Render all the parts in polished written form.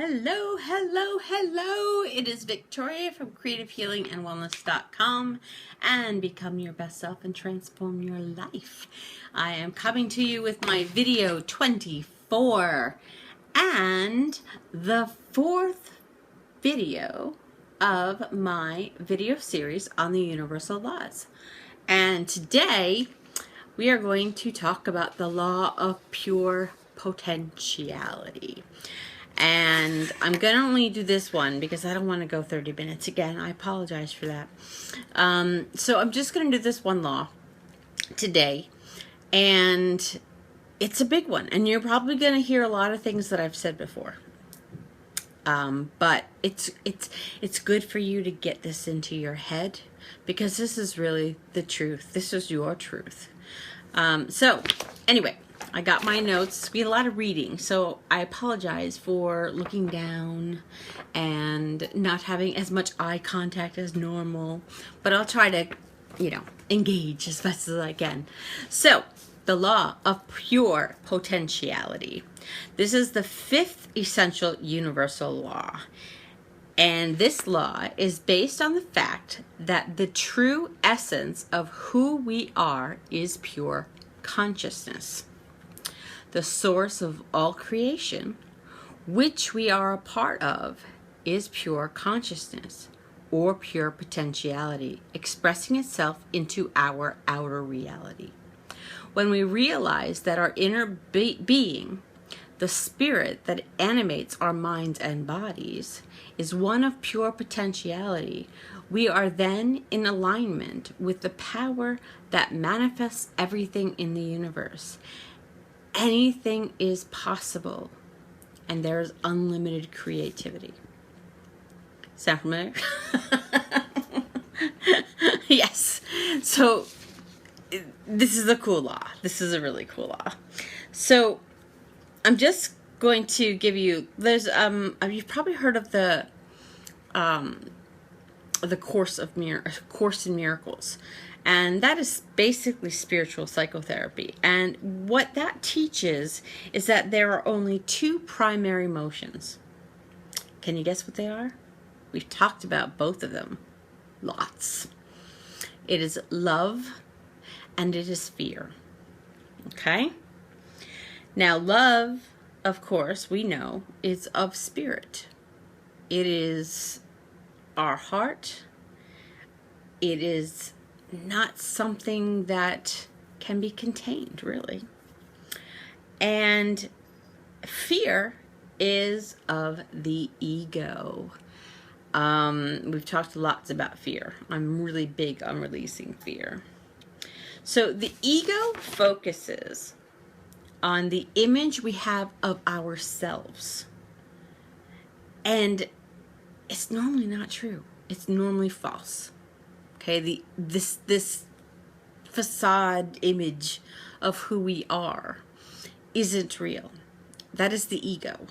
Hello, hello, hello. It is Victoria from creativehealingandwellness.com and become your best self and transform your life. I am coming to you with my video 24 and the fourth video of my video series on the universal laws. And today we are going to talk about the law of pure potentiality. And I'm going to only do this one because I don't want to go 30 minutes again. I apologize for that. So I'm just going to do this one law today. And it's a big one. And you're probably going to hear a lot of things that I've said before. But it's good for you to get this into your head because this is really the truth. This is your truth. So anyway, I got my notes. We had a lot of reading, so I apologize for looking down and not having as much eye contact as normal, but I'll try to, engage as best as I can. So, the law of pure potentiality. This is the fifth essential universal law. And this law is based on the fact that the true essence of who we are is pure consciousness. The source of all creation, which we are a part of, is pure consciousness or pure potentiality, expressing itself into our outer reality. When we realize that our inner being, the spirit that animates our minds and bodies, is one of pure potentiality, we are then in alignment with the power that manifests everything in the universe. Anything is possible, and there is unlimited creativity. Sound familiar? Yes. So this is a cool law. This is a really cool law. So I'm just going to give you. There's you've probably heard of the Course in Miracles. And that is basically spiritual psychotherapy. And what that teaches is that there are only two primary emotions. Can you guess what they are? We've talked about both of them lots. It is love and it is fear. Okay? Now, love, of course, we know, is of spirit. It is our heart. It is not something that can be contained, really. And fear is of the ego. We've talked lots about fear. I'm really big on releasing fear. So the ego focuses on the image we have of ourselves. And it's normally not true. It's normally false. Okay, this facade image of who we are isn't real. That is the ego.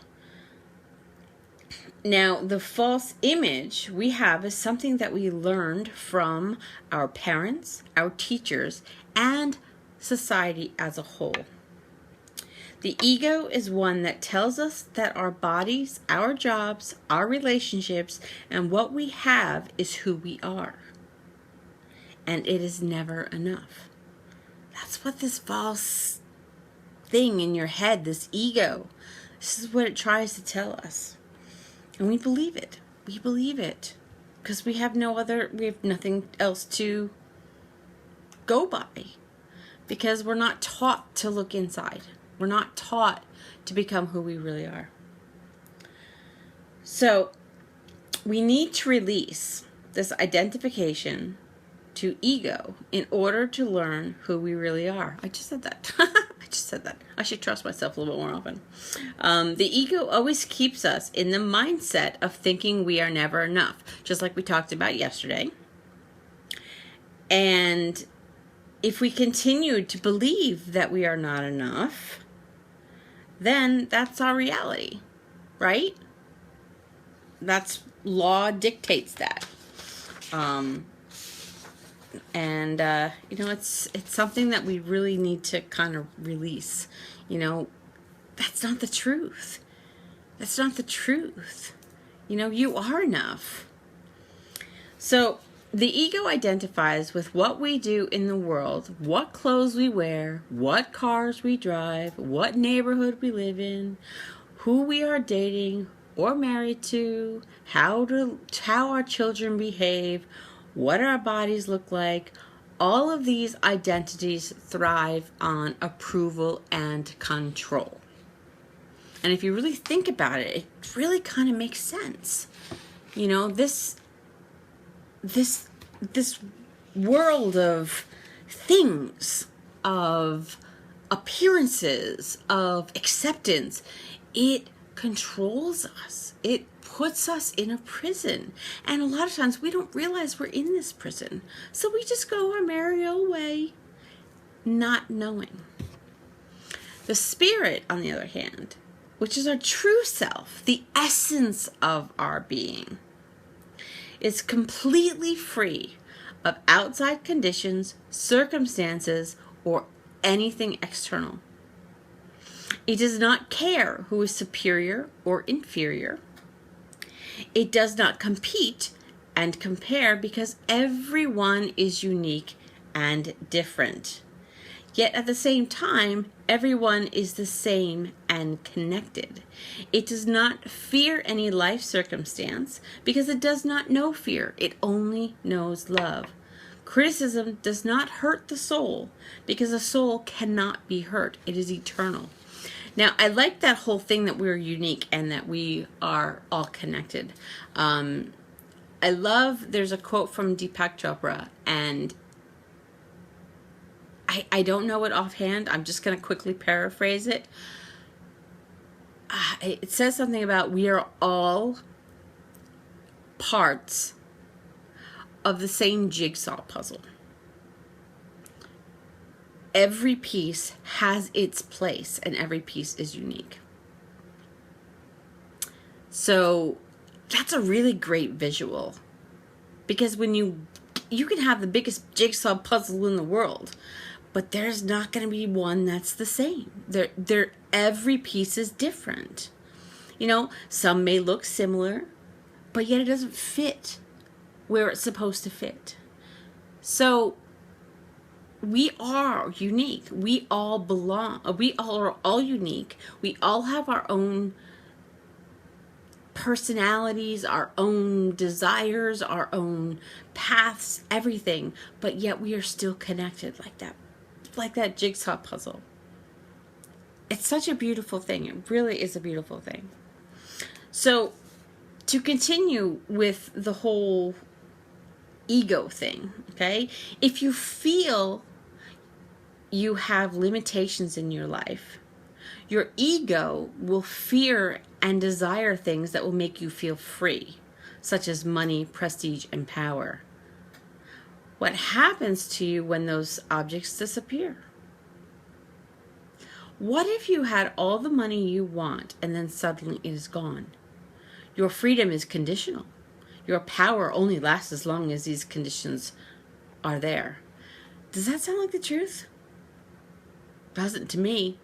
Now, the false image we have is something that we learned from our parents, our teachers, and society as a whole. The ego is one that tells us that our bodies, our jobs, our relationships, and what we have is who we are. And it is never enough. That's what this false thing in your head, this ego, this is what it tries to tell us. And we believe it. We believe it. Because we have nothing else to go by. Because we're not taught to look inside. We're not taught to become who we really are. So, we need to release this identification to ego in order to learn who we really are. I just said that. I should trust myself a little bit more often. The ego always keeps us in the mindset of thinking we are never enough, just like we talked about yesterday. And if we continue to believe that we are not enough, then that's our reality, right? That's law dictates that. And it's something that we really need to kind of release. That's not the truth. That's not the truth. You are enough. So the ego identifies with what we do in the world, what clothes we wear, what cars we drive, what neighborhood we live in, who we are dating or married to, how our children behave, what our bodies look like. All of these identities thrive on approval and control. And if you really think about it, it really kind of makes sense. This world of things, of appearances, of acceptance, it controls us. It puts us in a prison. And a lot of times we don't realize we're in this prison. So we just go our merry old way, not knowing. The spirit, on the other hand, which is our true self, the essence of our being, is completely free of outside conditions, circumstances, or anything external. It does not care who is superior or inferior. It does not compete and compare because everyone is unique and different. Yet at the same time, everyone is the same and connected. It does not fear any life circumstance because it does not know fear. It only knows love. Criticism does not hurt the soul because the soul cannot be hurt. It is eternal. Now, I like that whole thing that we're unique and that we are all connected. There's a quote from Deepak Chopra, and I don't know it offhand. I'm just going to quickly paraphrase it. It says something about we are all parts of the same jigsaw puzzle. Every piece has its place and every piece is unique. So that's a really great visual, because when you can have the biggest jigsaw puzzle in the world, but there's not going to be one that's the same. Every piece is different. Some may look similar, but yet it doesn't fit where it's supposed to fit. So we are unique. We all belong. We are all unique. We all have our own personalities, our own desires, our own paths, everything. But yet we are still connected like that jigsaw puzzle. It's such a beautiful thing. It really is a beautiful thing. So to continue with the whole ego thing, okay? If you feel you have limitations in your life, your ego will fear and desire things that will make you feel free, such as money, prestige, and power. What happens to you when those objects disappear? What if you had all the money you want and then suddenly it is gone? Your freedom is conditional. Your power only lasts as long as these conditions are there. Does that sound like the truth? Doesn't to me.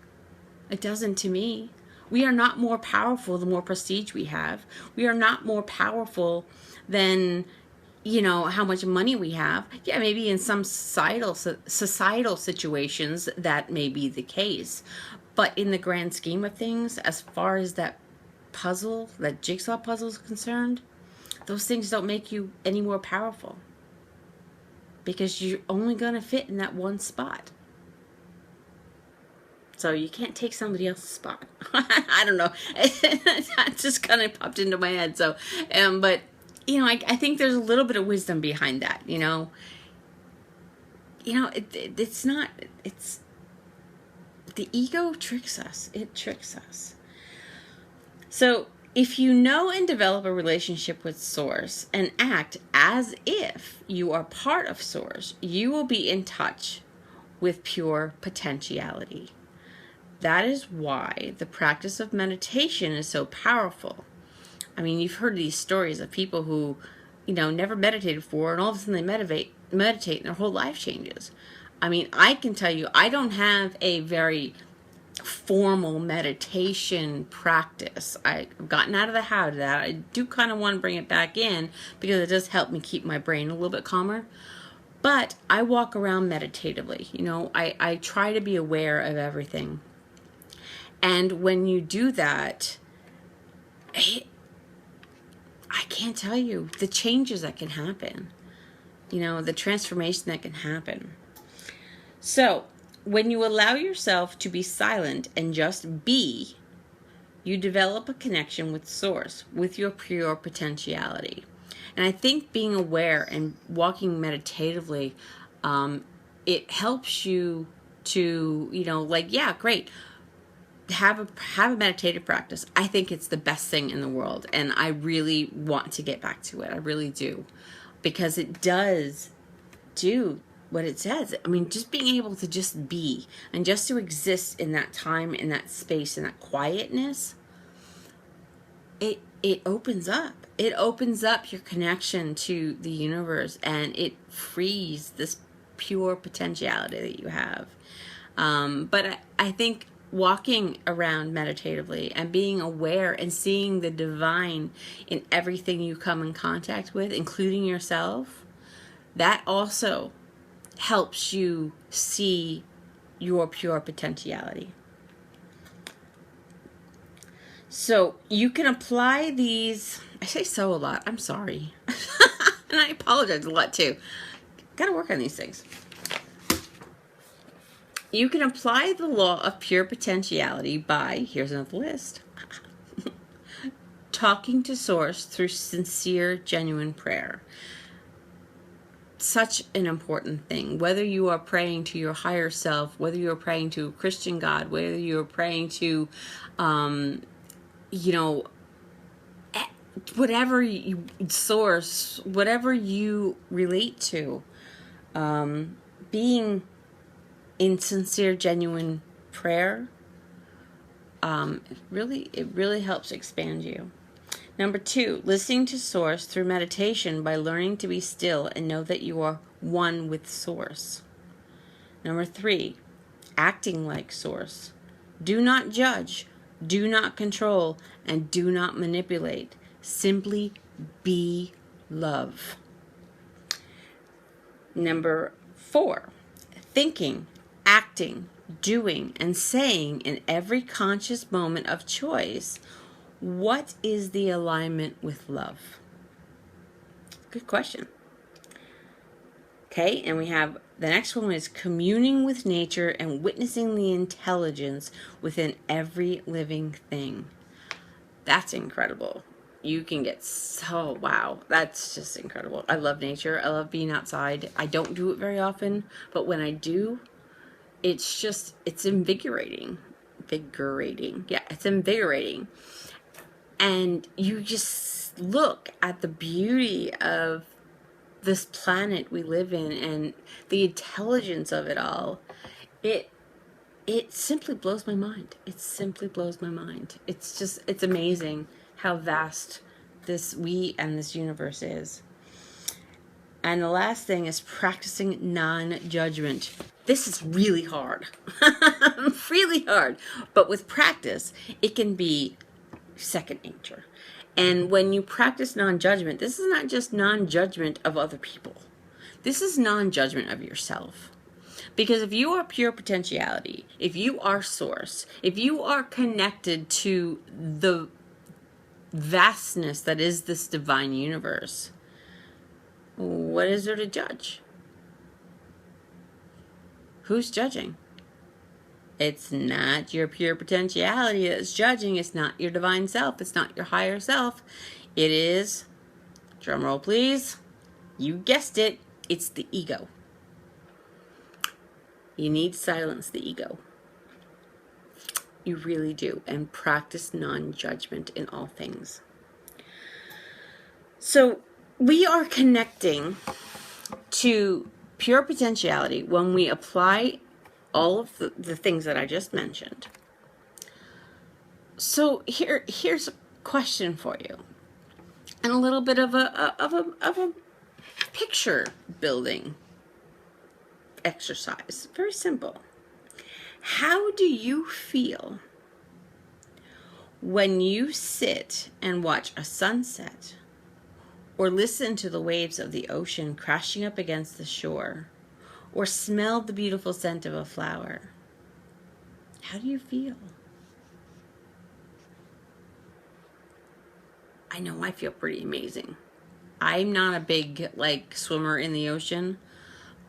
It doesn't to me. We are not more powerful the more prestige we have. We are not more powerful than how much money we have. Yeah, maybe in some societal situations that may be the case. But in the grand scheme of things, as far as that jigsaw puzzle is concerned, those things don't make you any more powerful, because you're only going to fit in that one spot. So you can't take somebody else's spot. I don't know. That just kind of popped into my head. So, but I think there's a little bit of wisdom behind that. It's not. It's the ego tricks us. It tricks us. So if you know and develop a relationship with Source and act as if you are part of Source, you will be in touch with pure potentiality. That is why the practice of meditation is so powerful. I mean, you've heard these stories of people who, never meditated before, and all of a sudden they meditate and their whole life changes. I mean, I can tell you, I don't have a very formal meditation practice. I've gotten out of the habit of that. I do kind of want to bring it back in because it does help me keep my brain a little bit calmer. But I walk around meditatively. You know, I try to be aware of everything. And when you do that, I can't tell you the changes that can happen. You know, the transformation that can happen. So, when you allow yourself to be silent and just be, you develop a connection with Source, with your pure potentiality. And I think being aware and walking meditatively, it helps you to, you know, like, yeah, great. Have a meditative practice. I think it's the best thing in the world, and I really want to get back to it. I really do, because it does do what it says. I mean, just being able to just be and just to exist in that time, in that space, in that quietness, it opens up. It opens up your connection to the universe, and it frees this pure potentiality that you have. But I think walking around meditatively and being aware and seeing the divine in everything you come in contact with, including yourself, that also helps you see your pure potentiality. So you can apply these. I say so a lot. I'm sorry. And I apologize a lot too. Got to work on these things. You can apply the law of pure potentiality by, here's another list, talking to Source through sincere, genuine prayer. Such an important thing. Whether you are praying to your higher self, whether you're praying to a Christian God, whether you're praying to, you know, whatever you, Source, whatever you relate to, being in sincere, genuine prayer, it really helps expand you. Number 2, listening to Source through meditation by learning to be still and know that you are one with Source. Number 3, acting like Source. Do not judge, do not control, and do not manipulate. Simply be love. Number 4, thinking, acting, doing, and saying in every conscious moment of choice, what is the alignment with love? Good question. Okay, and we have the next one is communing with nature and witnessing the intelligence within every living thing. That's incredible. You can get so, wow, that's just incredible. I love nature. I love being outside. I don't do it very often, but when I do, it's just, it's invigorating. Yeah, it's invigorating. And you just look at the beauty of this planet we live in and the intelligence of it all. It simply blows my mind. It simply blows my mind. It's just, it's amazing how vast this universe is. And the last thing is practicing non-judgment. This is really hard. Really hard. But with practice, it can be second nature. And when you practice non-judgment, this is not just non-judgment of other people. This is non-judgment of yourself. Because if you are pure potentiality, if you are Source, if you are connected to the vastness that is this divine universe, what is there to judge? Who's judging? It's not your pure potentiality that's judging. It's not your divine self. It's not your higher self. It is, drum roll please, you guessed it, it's the ego. You need to silence the ego. You really do. And practice non-judgment in all things. So we are connecting to pure potentiality when we apply all of the things that I just mentioned. So here's a question for you, and a little bit of a picture building exercise. Very simple. How do you feel when you sit and watch a sunset or listen to the waves of the ocean crashing up against the shore or smell the beautiful scent of a flower? How do you feel? I know I feel pretty amazing. I'm not a big swimmer in the ocean,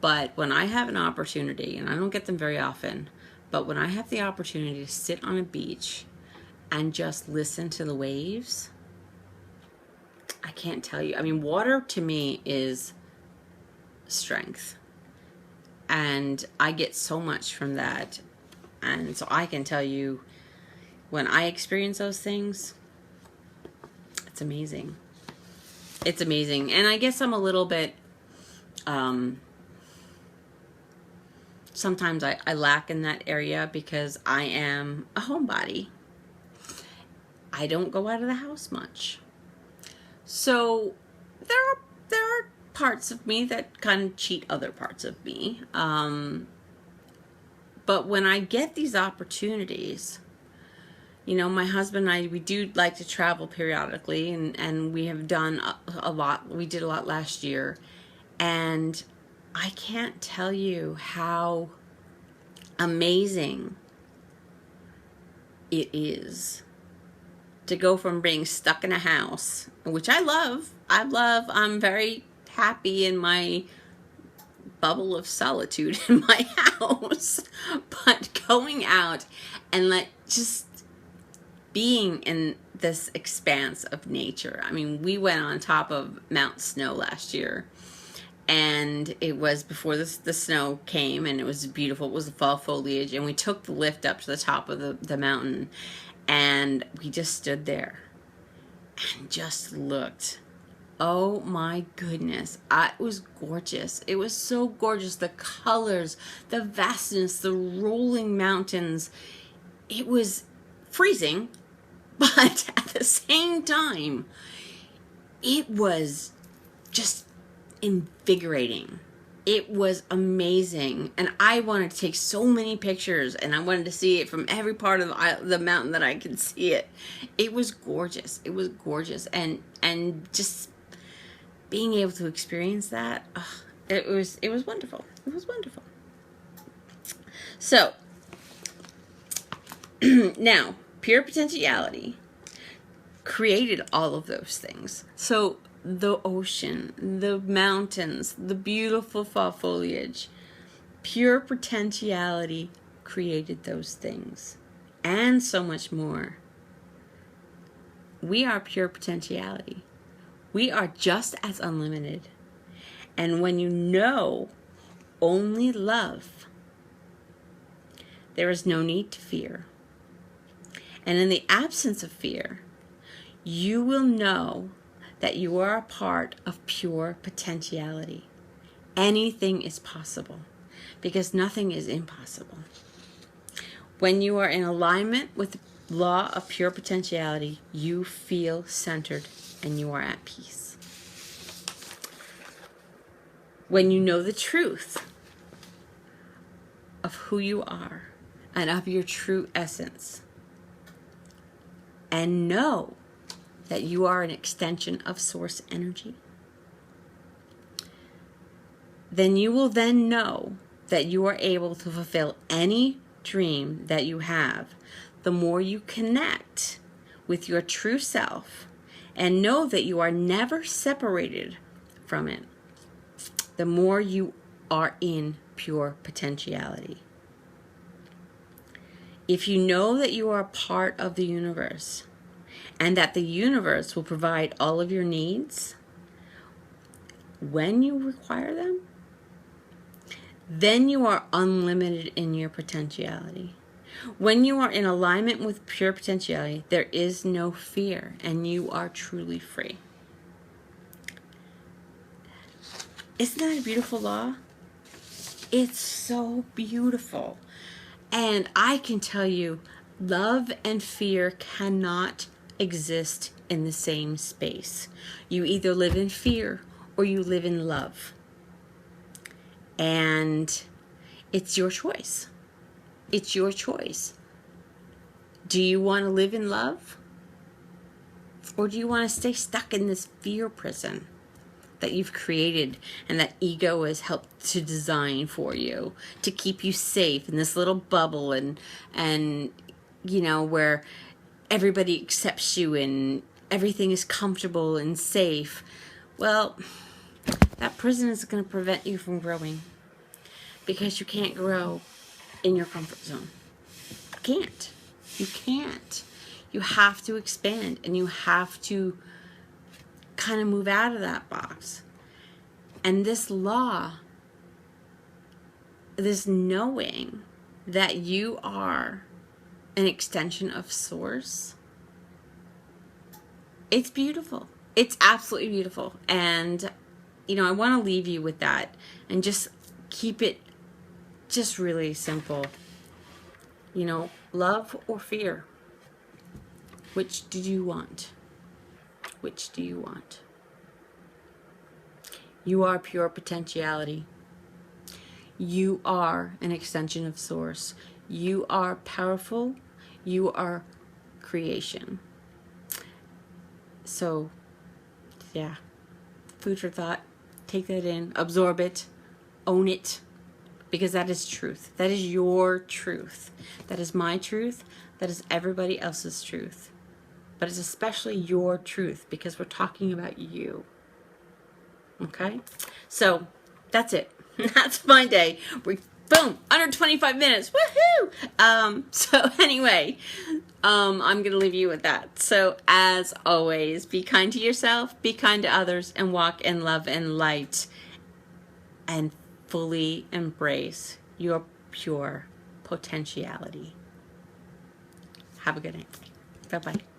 but when I have an opportunity, and I don't get them very often, but when I have the opportunity to sit on a beach and just listen to the waves, I can't tell you. I mean, water to me is strength. And I get so much from that. And so I can tell you, when I experience those things, it's amazing. It's amazing. And I guess I'm a little bit, sometimes I lack in that area because I am a homebody. I don't go out of the house much. So there are parts of me that kind of cheat other parts of me. But when I get these opportunities, you know, my husband and I, we do like to travel periodically, and we have done a lot. We did a lot last year, and I can't tell you how amazing it is to go from being stuck in a house, which I love. I'm very happy in my bubble of solitude in my house, but going out and just being in this expanse of nature. I mean, we went on top of Mount Snow last year, and it was before the snow came, and it was beautiful. It was the fall foliage, and we took the lift up to the top of the mountain, and we just stood there and just looked. Oh my goodness, it was gorgeous. It was so gorgeous. The colors, the vastness, the rolling mountains. It was freezing, but at the same time, it was just invigorating. It was amazing, and I wanted to take so many pictures, and I wanted to see it from every part of the mountain that I could see it. It was gorgeous. It was gorgeous, and just being able to experience that, it was wonderful. It was wonderful. So now, pure potentiality created all of those things. So the ocean, the mountains, the beautiful fall foliage, pure potentiality created those things, and so much more. We are pure potentiality. We are just as unlimited. And when you know only love, there is no need to fear. And in the absence of fear, you will know that you are a part of pure potentiality. Anything is possible because nothing is impossible. When you are in alignment with the law of pure potentiality, you feel centered and you are at peace. When you know the truth of who you are and of your true essence, and know that you are an extension of source energy, then you will then know that you are able to fulfill any dream that you have. The more you connect with your true self and know that you are never separated from it, the more you are in pure potentiality. If you know that you are a part of the universe and that the universe will provide all of your needs when you require them, then you are unlimited in your potentiality. When you are in alignment with pure potentiality, there is no fear and you are truly free. Isn't that a beautiful law? It's so beautiful. And I can tell you, love and fear cannot exist in the same space. You either live in fear or you live in love. And it's your choice. It's your choice. Do you want to live in love? Or do you want to stay stuck in this fear prison that you've created and that ego has helped to design for you to keep you safe in this little bubble and you know, where everybody accepts you and everything is comfortable and safe? Well, that prison is going to prevent you from growing, because you can't grow in your comfort zone. You can't. You can't. You have to expand, and you have to kind of move out of that box. And this law, this knowing that you are an extension of Source, it's beautiful. It's absolutely beautiful. And, you know, I want to leave you with that and just keep it just really simple. You know, love or fear? Which do you want? Which do you want? You are pure potentiality. You are an extension of Source. You are powerful. You are creation. So, yeah, food for thought. Take that in, absorb it, own it, because that is truth. That is your truth. That is my truth. That is everybody else's truth. But it's especially your truth, because we're talking about you. Okay? So, that's it. That's my day. We're, boom, under 25 minutes. Woohoo! So anyway, I'm going to leave you with that. So as always, be kind to yourself, be kind to others, and walk in love and light, and fully embrace your pure potentiality. Have a good night. Bye-bye.